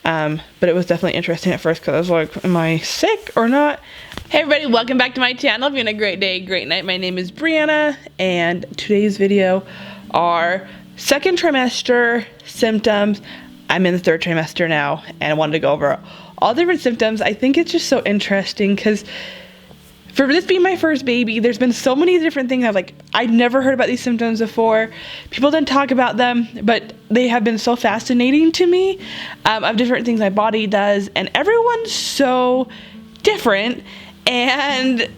But it was definitely interesting at first because I was like, am I sick or not? Hey everybody, welcome back to my channel. If you're having a great day, great night. My name is Brianna, and today's video are second trimester symptoms. I'm in the third trimester now, and I wanted to go over all different symptoms. I think it's just so interesting because for this being my first baby, there's been so many different things. I'd never heard about these symptoms before. People didn't talk about them, but they have been so fascinating to me, of different things my body does, and everyone's so different, and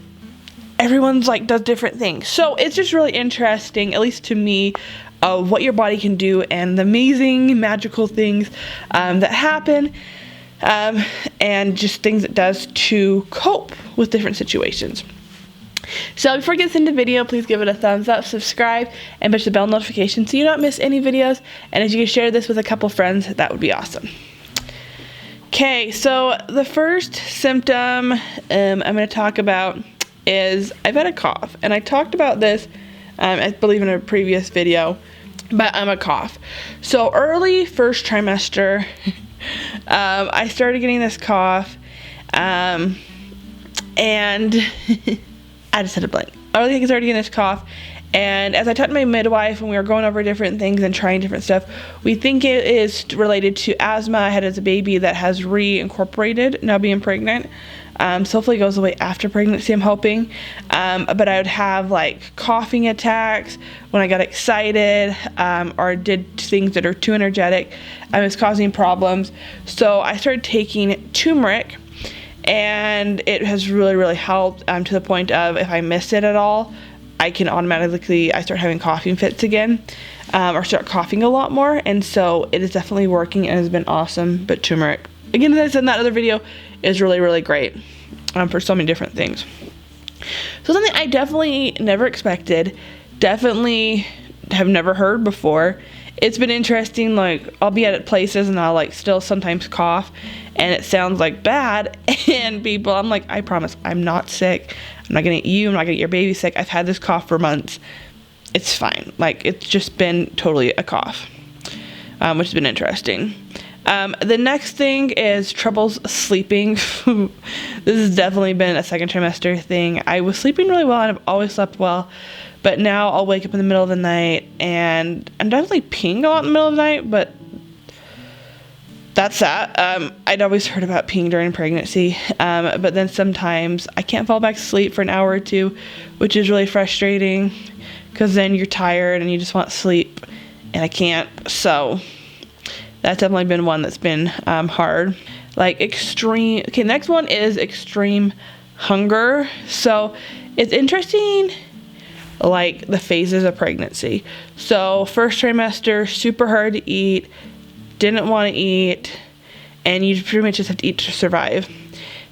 everyone's does different things. So it's just really interesting, at least to me, of what your body can do and the amazing magical things that happen. And just things it does to cope with different situations. So before we get into the video, please give it a thumbs up, subscribe, and push the bell notification so you don't miss any videos. And if you could share this with a couple friends, that would be awesome. Okay, so the first symptom I'm going to talk about is I've had a cough. And I talked about this, I believe, in a previous video, but I'm a cough. So early first trimester, I started getting this cough, and I just had a blank. I started getting this cough, and as I talked to my midwife when we were going over different things and trying different stuff, we think it is related to asthma I had as a baby that has reincorporated now being pregnant. So hopefully it goes away after pregnancy, I'm hoping. But I would have coughing attacks when I got excited, or did things that are too energetic. It was causing problems. So I started taking turmeric, and it has really helped, to the point of if I miss it at all, I can automatically, I start having coughing fits again, or start coughing a lot more. And so it is definitely working and has been awesome. But turmeric, again, as I said in that other video, is really great for so many different things. So something I definitely never expected, definitely have never heard before. It's been interesting, I'll be at places and I'll still sometimes cough and it sounds bad, and people, I'm I promise I'm not sick. I'm not gonna get you, I'm not gonna get your baby sick. I've had this cough for months. It's fine. It's just been totally a cough, which has been interesting. The next thing is troubles sleeping. This has definitely been a second trimester thing. I was sleeping really well, and I've always slept well, but now I'll wake up in the middle of the night, and I'm definitely peeing a lot in the middle of the night, but that's that. I'd always heard about peeing during pregnancy, but then sometimes I can't fall back to sleep for an hour or two, which is really frustrating, because then you're tired and you just want sleep, and I can't. So that's definitely been one that's been hard. Extreme. Okay, next one is extreme hunger. So it's interesting, the phases of pregnancy. So first trimester, super hard to eat, didn't want to eat, and you pretty much just have to eat to survive.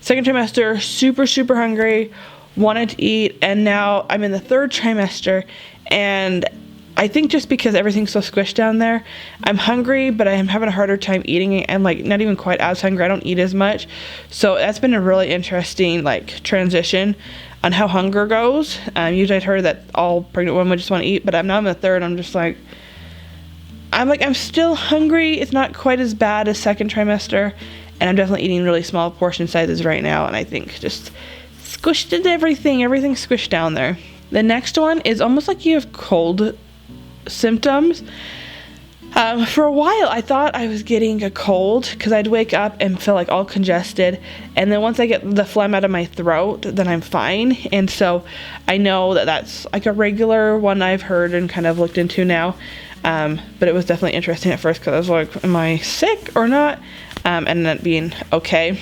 Second trimester, super hungry, wanted to eat, and now I'm in the third trimester, and I think just because everything's so squished down there, I'm hungry, but I'm having a harder time eating it. I'm not even quite as hungry. I don't eat as much. So that's been a really interesting transition on how hunger goes. Usually I'd heard that all pregnant women just want to eat, but I'm now in the third. I'm just I'm still hungry. It's not quite as bad as second trimester, and I'm definitely eating really small portion sizes right now. And I think just squished into everything's squished down there. The next one is almost like you have cold symptoms. For a while I thought I was getting a cold because I'd wake up and feel all congested, and then once I get the phlegm out of my throat, then I'm fine. And so I know that that's a regular one I've heard and kind of looked into now, but it was definitely interesting at first because I was like, am I sick or not? And ended up being okay.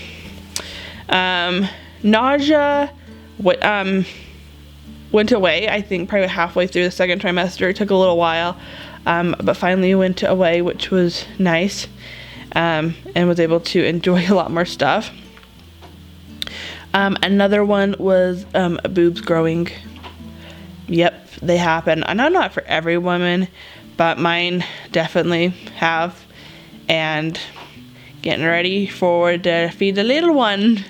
Nausea went away, I think probably halfway through the second trimester. It took a little while, but finally went away, which was nice, and was able to enjoy a lot more stuff. Another one was boobs growing. Yep, they happen. I know not for every woman, but mine definitely have, and getting ready to feed the little one.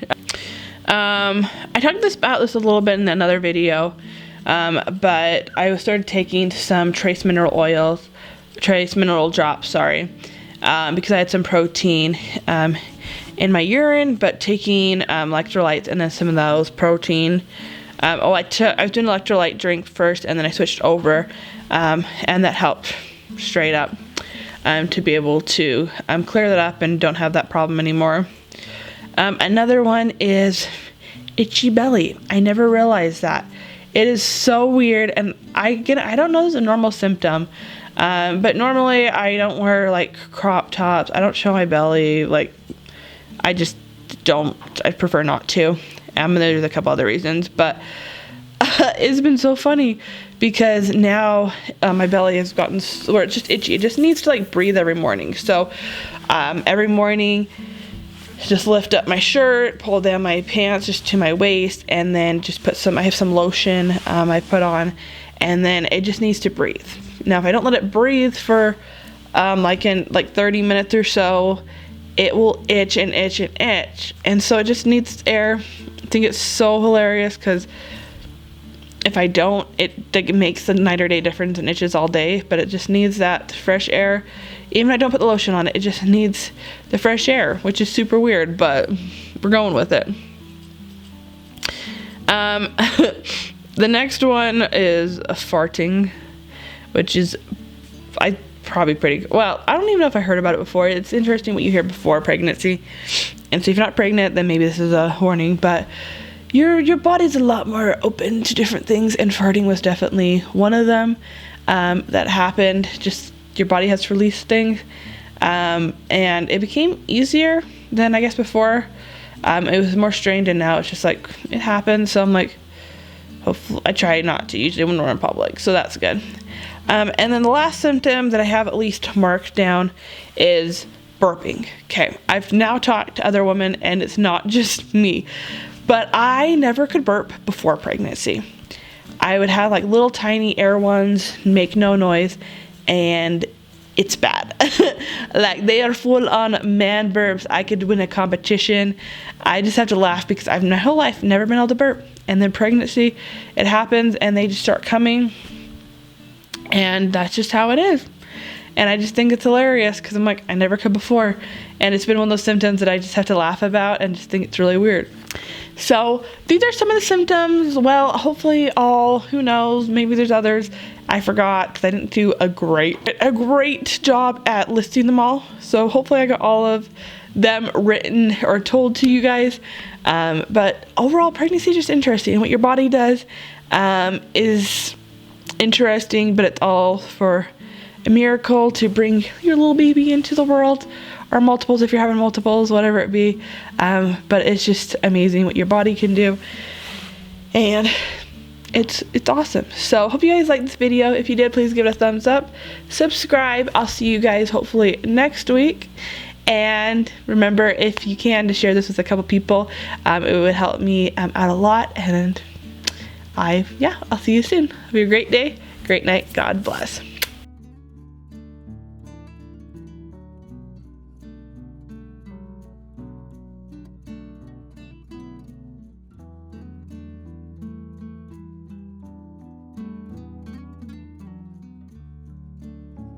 I talked about this a little bit in another video, but I started taking some trace mineral drops, because I had some protein in my urine, but taking electrolytes and then some of those protein. I was doing an electrolyte drink first, and then I switched over, and that helped straight up to be able to clear that up and don't have that problem anymore. Another one is itchy belly. I never realized that. It is so weird, and I don't know if it's a normal symptom, but normally I don't wear like crop tops. I don't show my belly. Like, I just don't. I prefer not to. There's a couple other reasons, but it's been so funny because now my belly has gotten where it's just itchy. It just needs to like breathe every morning. So every morning, just lift up my shirt, pull down my pants just to my waist, and then just I have some lotion I put on, and then it just needs to breathe. Now, if I don't let it breathe for like 30 minutes or so, it will itch and itch and itch. And so it just needs air. I think it's so hilarious because if I don't, it makes the night or day difference and itches all day, but it just needs that fresh air. Even if I don't put the lotion on it, it just needs the fresh air, which is super weird, but we're going with it. The next one is farting, which is probably pretty well. I don't even know if I heard about it before. It's interesting what you hear before pregnancy, and so if you're not pregnant, then maybe this is a warning. But your body's a lot more open to different things, and farting was definitely one of them that happened. Just your body has to release things, and it became easier than I guess before. It was more strained, and now it's just like it happens. So I'm like, hopefully, I try not to usually when we're in public, so that's good. And then the last symptom that I have at least marked down is burping. Okay, I've now talked to other women, and it's not just me, but I never could burp before pregnancy. I would have like little tiny air ones, make no noise, and it's bad. Like, they are full on man burps. I could win a competition. I just have to laugh because I've my whole life never been able to burp, and then pregnancy, it happens, and they just start coming, and that's just how it is. And I just think it's hilarious because I'm like, I never could before, and it's been one of those symptoms that I just have to laugh about and just think it's really weird. So these are some of the symptoms. Well, hopefully all, who knows, maybe there's others. I forgot because I didn't do a great job at listing them all. So hopefully I got all of them written or told to you guys. But overall, pregnancy is just interesting. And what your body does is interesting, but it's all for a miracle to bring your little baby into the world, or multiples if you're having multiples, whatever it be. But it's just amazing what your body can do, and it's awesome. So hope you guys liked this video. If you did, please give it a thumbs up, subscribe. I'll see you guys hopefully next week, and remember, if you can, to share this with a couple people. It would help me out a lot, and I'll see you soon. Have a great day, great night. God bless.